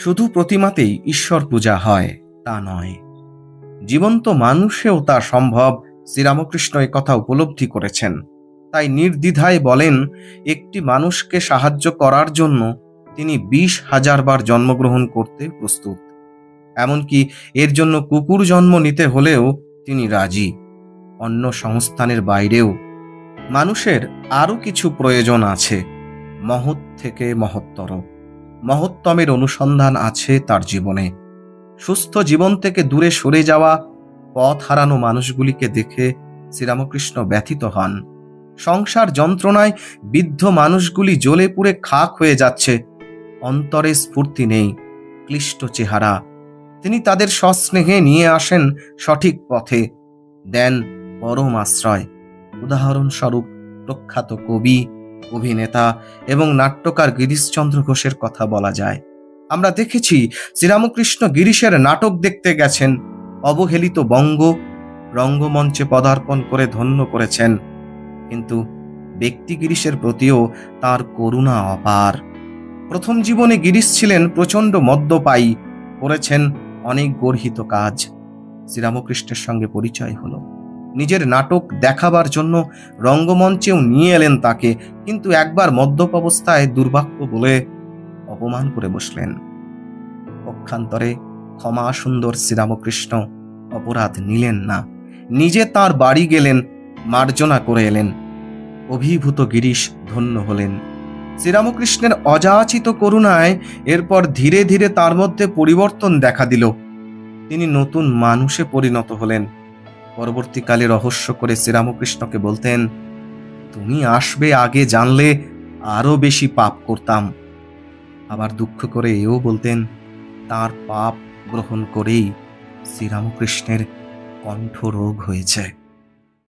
শুধু প্রতিমাতেই ঈশ্বর পূজা হয় তা নয়, জীবন্ত মানুষেও তা সম্ভব। শ্রীরামকৃষ্ণ কথা উপলব্ধি করেছেন, তাই নির্দ্বিধায় বলেন, একটি মানুষকে সাহায্য করার জন্য তিনি 20,000 বার জন্মগ্রহণ করতে প্রস্তুত। এমনকি এর জন্য কুকুর জন্ম নিতে হলেও তিনি রাজি। অন্য সংস্থানের বাইরেও মানুষের আরও কিছু প্রয়োজন আছে, মহৎ থেকে মহত্তর। মহত্তমের অনুসন্ধান আছে তার জীবনে। সুস্থ জীবন থেকে দূরে সরে যাওয়া পথ হারানো মানুষগুলিকে দেখে শ্রীরামকৃষ্ণ ব্যথিত হন। সংসার যন্ত্রণায় বিদ্ধ মানুষগুলি জ্বলে পুড়ে খাক হয়ে যাচ্ছে, অন্তরে স্ফূর্তি নেই, ক্লিষ্ট চেহারা। তিনি তাদের সস্নেহে নিয়ে আসেন সঠিক পথে, দেন পরম আশ্রয়। উদাহরণস্বরূপ প্রখ্যাত কবি, অভিনেতা এবং নাট্যকার গিরিশচন্দ্র ঘোষের কথা বলা যায়। আমরা দেখেছি শ্রীরামকৃষ্ণ গিরিশের নাটক দেখতে গেছেন, অবহেলিত বঙ্গ রঙ্গমঞ্চে পদার্পণ করে ধন্য করেছেন, কিন্তু ব্যক্তি গিরিশের প্রতিও তার করুণা অপার। প্রথম জীবনে গিরিশ ছিলেন প্রচণ্ড মদ্যপায়ী, করেছেন অনেক গর্হিত কাজ। শ্রীরামকৃষ্ণের সঙ্গে পরিচয় হলো, নিজের নাটক দেখাবার জন্য রঙ্গমঞ্চেও নিয়ে এলেন তাকে, কিন্তু একবার মদ্যপ অবস্থায় দুর্ভাগ্য বলে অপমান করে বসলেন। পক্ষান্তরে ক্ষমা সুন্দর শ্রীরামকৃষ্ণ অপরাধ নিলেন না, নিজে তার বাড়ি গেলেন, মার্জনা করে এলেন। অভিভূত গিরিশ ধন্য হলেন। শ্রীরামকৃষ্ণের অযাচিত করুণায় এরপর ধীরে ধীরে তার মধ্যে পরিবর্তন দেখা দিল। তিনি নতুন মানুষে পরিণত হলেন। পরবর্তীকালে রহস্য করে শ্রীরামকৃষ্ণকে বলতেন, তুমি আসবে আগে জানলে আরো বেশি পাপ করতাম। আবার দুঃখ করে এও বলতেন, তার পাপ গ্রহণ করেই শ্রীরামকৃষ্ণের কণ্ঠরোগ হয়েছে।